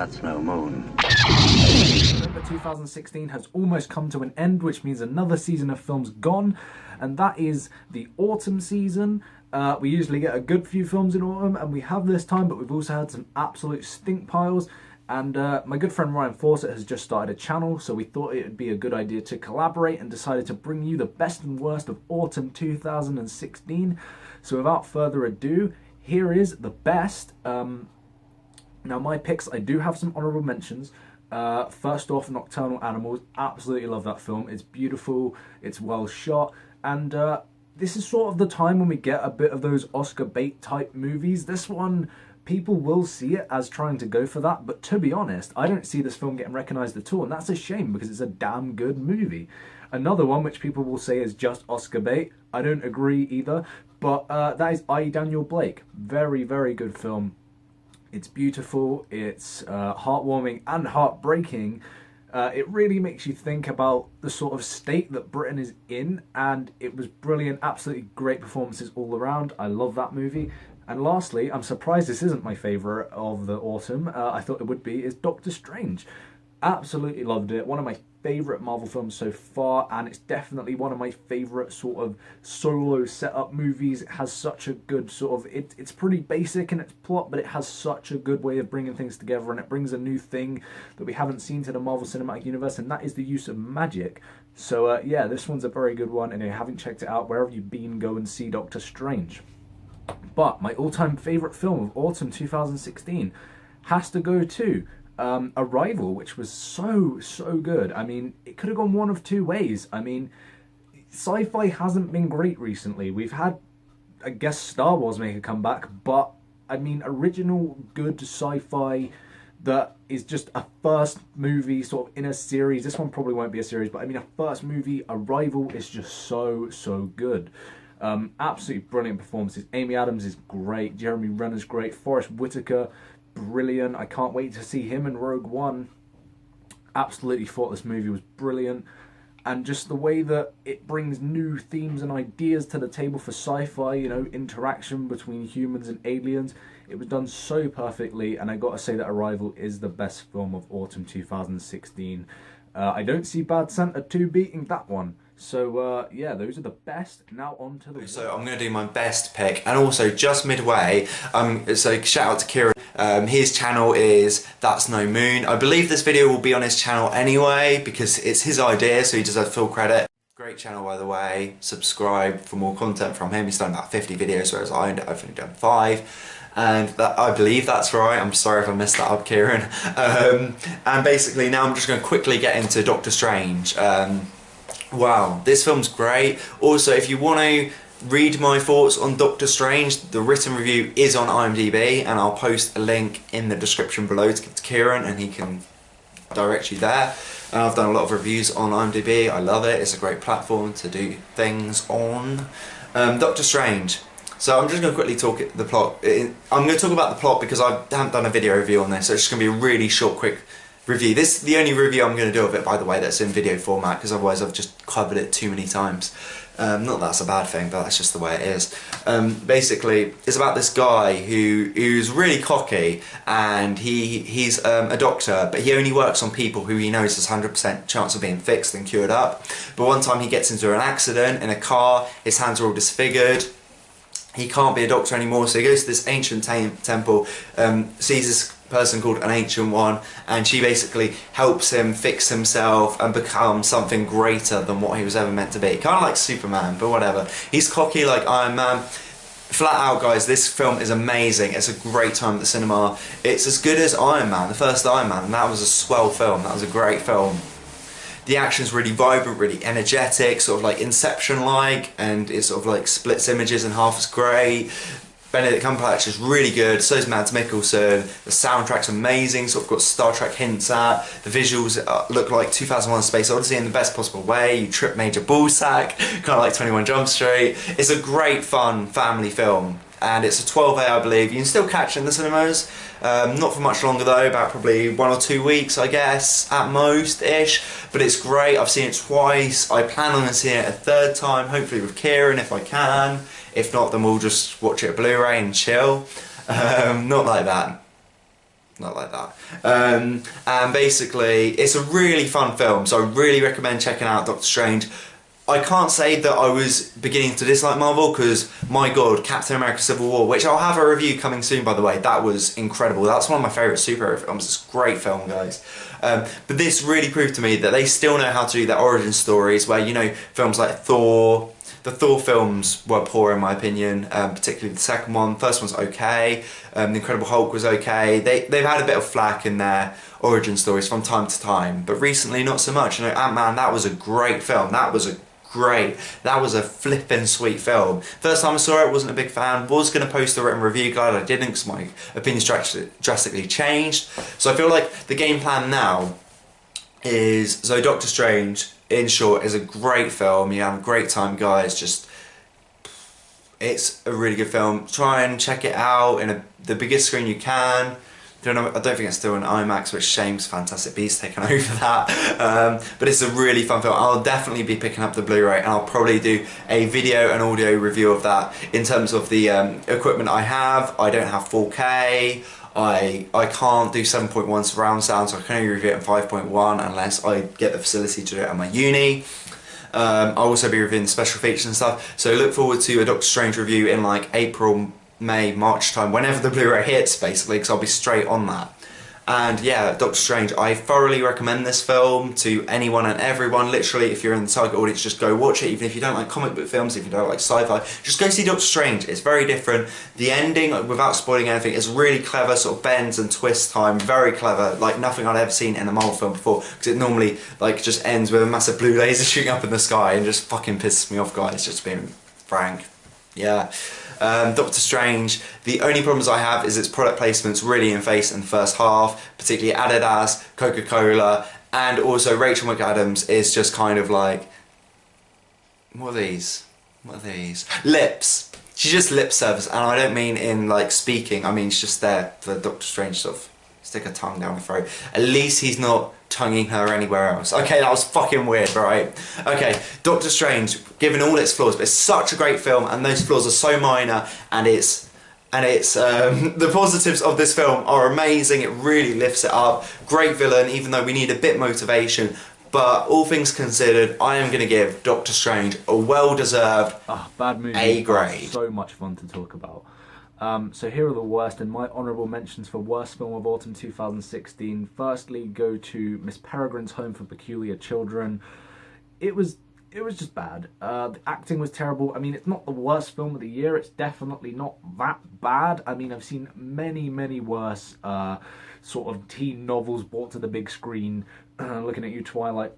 That's no moon. November 2016 has almost come to an end, which means another season of films gone, and that is the autumn season. We usually get a good few films in autumn, and we have this time, but we've also had some absolute stink piles. And my good friend Ryan Fawcett has just started a channel, so we thought it would be a good idea to collaborate and decided to bring you the best and worst of autumn 2016. So without further ado, here is the best. Now my picks, I do have some honourable mentions. First off, Nocturnal Animals. Absolutely love that film. It's beautiful, it's well shot, and this is sort of the time when we get a bit of those Oscar bait type movies. This one, people will see it as trying to go for that, but to be honest, I don't see this film getting recognised at all, and that's a shame because it's a damn good movie. Another one which people will say is just Oscar bait, I don't agree either, but that is I, Daniel Blake. Very, very good film. It's beautiful, it's heartwarming and heartbreaking. It really makes you think about the sort of state that Britain is in, and it was brilliant, absolutely great performances all around. I love that movie. And lastly, I'm surprised this isn't my favourite of the autumn, I thought it would be, is Doctor Strange. Absolutely loved it. One of my favourite Marvel films so far, and it's definitely one of my favourite sort of solo setup movies. It has such a good sort of, it's pretty basic in its plot, but it has such a good way of bringing things together, and it brings a new thing that we haven't seen to the Marvel Cinematic Universe, and that is the use of magic. So yeah, this one's a very good one, and if you haven't checked it out, wherever you've been, go and see Doctor Strange. But my all-time favourite film of autumn 2016 has to go to Arrival, which was so good. I mean, it could have gone one of two ways. I mean, sci-fi hasn't been great recently. We've had, I guess, Star Wars make a comeback, but I mean, original good sci-fi that is just a first movie sort of in a series. This one probably won't be a series, but I mean, a first movie, Arrival, is just so good. Absolutely brilliant performances. Amy Adams is great. Jeremy Renner's great. Forrest Whitaker, brilliant. I can't wait to see him in Rogue One. Absolutely thought this movie was brilliant, and just the way that it brings new themes and ideas to the table for sci-fi, you know, interaction between humans and aliens. It was done so perfectly, and I gotta say that Arrival is the best film of autumn 2016. I don't see Bad Santa 2 beating that one. So yeah, those are the best. Now on to the... So I'm going to do my best pick, and also just midway, so shout out to Kieran. His channel is That's No Moon. I believe this video will be on his channel anyway, because it's his idea, so he deserves full credit. Great channel, by the way. Subscribe for more content from him. He's done about 50 videos, whereas I've only done 5. And that, I believe that's right. I'm sorry if I messed that up, Kieran. And basically now I'm just going to quickly get into Doctor Strange. Wow, this film's great. Also, if you want to read my thoughts on Doctor Strange, the written review is on IMDb, and I'll post a link in the description below to give to Kieran, and he can direct you there. And I've done a lot of reviews on IMDb. I love it. It's a great platform to do things on. Doctor Strange. So I'm just going to quickly talk the plot. I'm going to talk about the plot because I haven't done a video review on this, so it's just going to be a really short, quick review. This is the only review I'm going to do of it, by the way, that's in video format, because otherwise I've just covered it too many times. Not that that's a bad thing, but that's just the way it is. Basically, it's about this guy who's really cocky, and he's a doctor, but he only works on people who he knows has 100% chance of being fixed and cured up. But one time he gets into an accident in a car, his hands are all disfigured. He can't be a doctor anymore, so he goes to this ancient temple, sees this person called an Ancient One, and she basically helps him fix himself and become something greater than what he was ever meant to be. Kind of like Superman, but whatever. He's cocky like Iron Man. Flat out, guys, this film is amazing. It's a great time at the cinema. It's as good as Iron Man, the first Iron Man, and that was a swell film. That was a great film. The action's really vibrant, really energetic, sort of like Inception-like, and it sort of like splits images in half. It's great. Benedict Cumberbatch is really good, so is Mads Mikkelsen. The soundtrack's amazing, sort of got Star Trek hints at. The visuals look like 2001: Space Odyssey in the best possible way. You trip Major Ballsack, kind of like 21 Jump Street. It's a great, fun family film, and it's a 12A, I believe. You can still catch it in the cinemas. Not for much longer though, about probably 1 or 2 weeks, I guess, at most-ish. But it's great. I've seen it twice. I plan on seeing it a third time, hopefully with Kieran if I can. If not, then we'll just watch it at Blu-ray and chill. Not like that. not like that. And basically, it's a really fun film, so I really recommend checking out Doctor Strange. I can't say that I was beginning to dislike Marvel because, my god, Captain America Civil War, which I'll have a review coming soon, by the way, that was incredible. That's one of my favourite superhero films. It's a great film, guys. But this really proved to me that they still know how to do their origin stories, where, you know, films like Thor, the Thor films were poor in my opinion, particularly the second one. First one's okay, The Incredible Hulk was okay. They've had a bit of flack in their origin stories from time to time, but recently not so much. You know, Ant-Man, that was a great film. That was a flippin' sweet film. First time I saw it, wasn't a big fan. Was going to post a written review guide, I didn't because my opinions drastically changed. So I feel like the game plan now is, so Doctor Strange, in short, is a great film. You have a great time, guys. Just, it's a really good film. Try and check it out in the biggest screen you can. I don't think it's still an IMAX, which shames Fantastic Beasts taking over that. But it's a really fun film. I'll definitely be picking up the Blu-ray, and I'll probably do a video and audio review of that. In terms of the equipment I have, I don't have 4K. I can't do 7.1 surround sound, so I can only review it in 5.1 unless I get the facility to do it at my uni. I'll also be reviewing special features and stuff, so look forward to a Doctor Strange review in like April, May, March time, whenever the Blu-ray hits, basically, because I'll be straight on that. And yeah, Doctor Strange, I thoroughly recommend this film to anyone and everyone. Literally, if you're in the target audience, just go watch it. Even if you don't like comic book films, if you don't like sci-fi, just go see Doctor Strange. It's very different. The ending, without spoiling anything, is really clever, sort of bends and twists time. Very clever, like nothing I'd ever seen in a Marvel film before, because it normally like just ends with a massive blue laser shooting up in the sky and just fucking pisses me off, guys, just being frank. Yeah. Doctor Strange, the only problems I have is its product placement's really in face in the first half, particularly Adidas, Coca-Cola, and also Rachel McAdams is just kind of like, what are these? Lips. She's just lip service, and I don't mean in like speaking, I mean she's just there for Doctor Strange stuff. Stick her tongue down her throat. At least he's not tonguing her anywhere else. Okay, that was fucking weird, right? Okay, Doctor Strange, given all its flaws, but it's such a great film, and those flaws are so minor, and it's the positives of this film are amazing. It really lifts it up. Great villain, even though we need a bit motivation. But all things considered, I am going to give Doctor Strange a well-deserved bad movie. A grade. So much fun to talk about. So here are the worst, and my honourable mentions for worst film of autumn 2016. Firstly, go to Miss Peregrine's Home for Peculiar Children. It was just bad. The acting was terrible. I mean, it's not the worst film of the year. It's definitely not that bad. I mean, I've seen many, many worse sort of teen novels brought to the big screen. Looking at you, Twilight.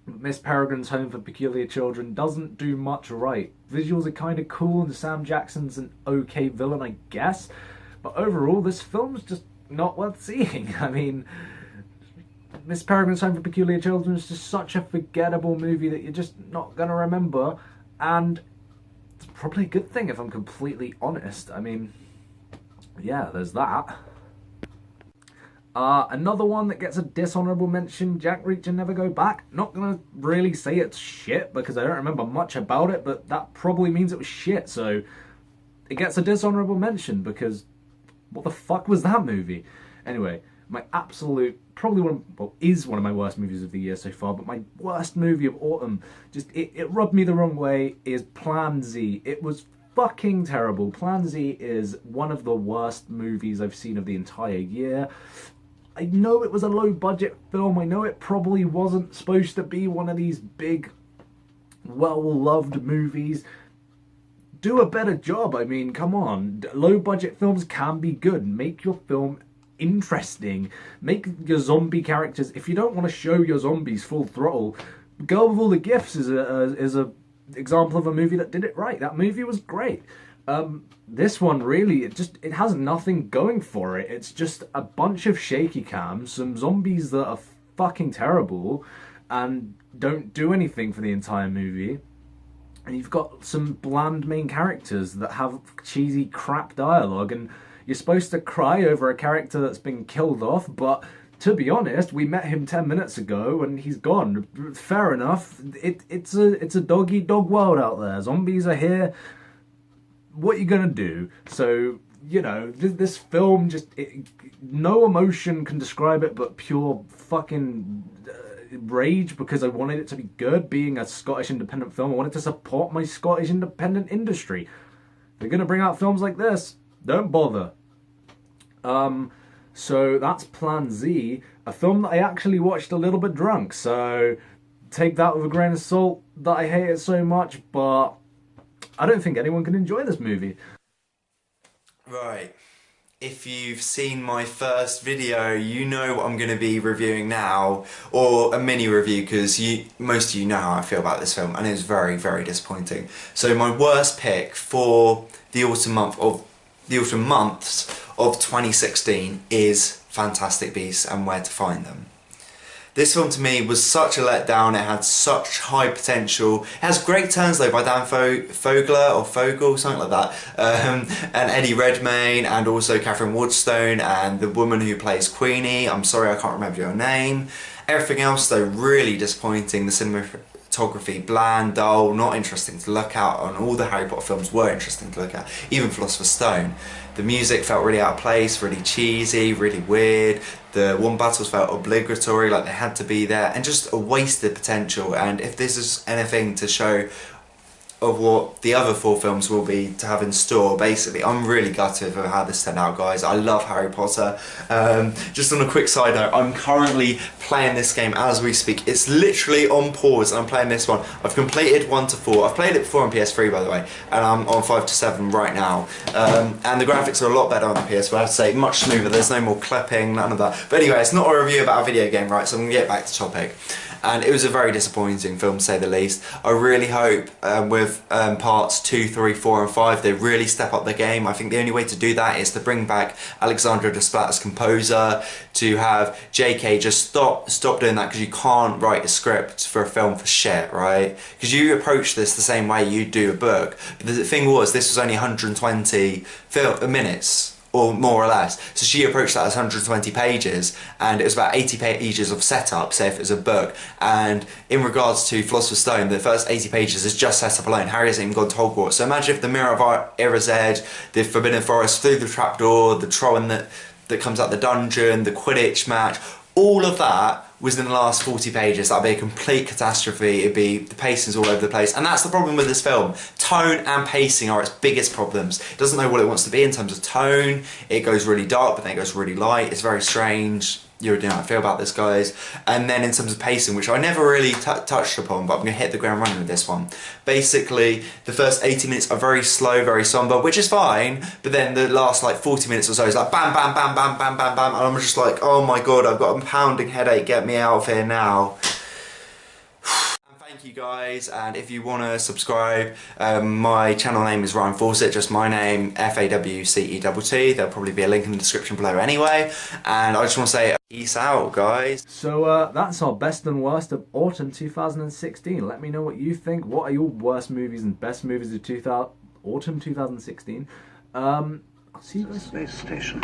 Miss Peregrine's Home for Peculiar Children doesn't do much right. Visuals are kind of cool, and Sam Jackson's an okay villain, I guess. But overall, this film's just not worth seeing. I mean, Miss Peregrine's Home for Peculiar Children is just such a forgettable movie that you're just not going to remember. And it's probably a good thing, if I'm completely honest. I mean, yeah, there's that. Another one that gets a dishonourable mention, Jack Reacher Never Go Back. Not gonna really say it's shit because I don't remember much about it, but that probably means it was shit, so it gets a dishonourable mention because what the fuck was that movie? Anyway, my absolute, probably is one of my worst movies of the year so far, but my worst movie of autumn, just, it rubbed me the wrong way, is Plan Z. It was fucking terrible. Plan Z is one of the worst movies I've seen of the entire year. I know it was a low-budget film. I know it probably wasn't supposed to be one of these big, well-loved movies. Do a better job. I mean, come on. Low-budget films can be good. Make your film interesting. Make your zombie characters... If you don't want to show your zombies full throttle, Girl with All the Gifts is a example of a movie that did it right. That movie was great. This one really, it has nothing going for it. It's just a bunch of shaky cams, some zombies that are fucking terrible and don't do anything for the entire movie. And you've got some bland main characters that have cheesy crap dialogue, and you're supposed to cry over a character that's been killed off, but to be honest, we met him 10 minutes ago and he's gone. Fair enough. It's a dog-eat-dog world out there. Zombies are here. What are you gonna do? So you know, this film just, no emotion can describe it but pure fucking rage, because I wanted it to be good. Being a Scottish independent film, I wanted to support my Scottish independent industry. If they're gonna bring out films like this, don't bother. So that's Plan Z, a film that I actually watched a little bit drunk, so take that with a grain of salt that I hate it so much, but I don't think anyone can enjoy this movie. Right. If you've seen my first video, you know what I'm going to be reviewing now, or a mini review, because most of you know how I feel about this film, and it was very, very disappointing. So my worst pick for the autumn months of 2016 is Fantastic Beasts and Where to Find Them. This film to me was such a letdown. It had such high potential. It has great turns though by Dan Fogel, something like that, and Eddie Redmayne, and also Catherine Woodstone, and the woman who plays Queenie. I'm sorry, I can't remember your name. Everything else though, really disappointing. The cinematography, bland, dull, not interesting to look at. And all the Harry Potter films were interesting to look at, even Philosopher's Stone. The music felt really out of place, really cheesy, really weird. The one battles felt obligatory, like they had to be there, and just a wasted potential. And if this is anything to show of what the other 4 films will be to have in store, basically, I'm really gutted for how this turned out, guys. I love Harry Potter. Just on a quick side note, I'm currently playing this game as we speak. It's literally on pause, and I'm playing this one. I've completed 1 to 4. I've played it before on PS3, by the way, and I'm on 5 to 7 right now. And the graphics are a lot better on the PS4, I have to say, much smoother. There's no more clipping, none of that. But anyway, it's not a review about a video game, right? So I'm gonna get back to topic. And it was a very disappointing film, to say the least. I really hope with parts 2, 3, 4 and 5 they really step up the game. I think the only way to do that is to bring back Alexandre Desplat as composer, to have JK just stop doing that, because you can't write a script for a film for shit, right? Because you approach this the same way you do a book. But the thing was, this was only 120 minutes, or more or less. So she approached that as 120 pages, and it was about 80 pages of setup, say if it was a book. And in regards to Philosopher's Stone, the first 80 pages is just setup alone. Harry hasn't even gone to Hogwarts. So imagine if the Mirror of Era's Edge, the Forbidden Forest, through the trapdoor, the troll that comes out the dungeon, the Quidditch match, all of that was in the last 40 pages. That'd be a complete catastrophe. It'd be, the pacing's all over the place. And that's the problem with this film. Tone and pacing are its biggest problems. It doesn't know what it wants to be in terms of tone. It goes really dark, but then it goes really light. It's very strange. You know how I feel about this, guys. And then in terms of pacing, which I never really touched upon, but I'm going to hit the ground running with this one. Basically, the first 80 minutes are very slow, very somber, which is fine, but then the last like 40 minutes or so is like bam, bam, bam, bam, bam, bam, bam, and I'm just like, oh my god, I've got a pounding headache, get me out of here now. Thank you guys, and if you want to subscribe, my channel name is Ryan Fawcett, just my name, Fawcett. There'll probably be a link in the description below anyway, and I just want to say peace out, guys. So that's our best and worst of autumn 2016. Let me know what you think. What are your worst movies and best movies of autumn 2016? I'll see you guys. Space Station.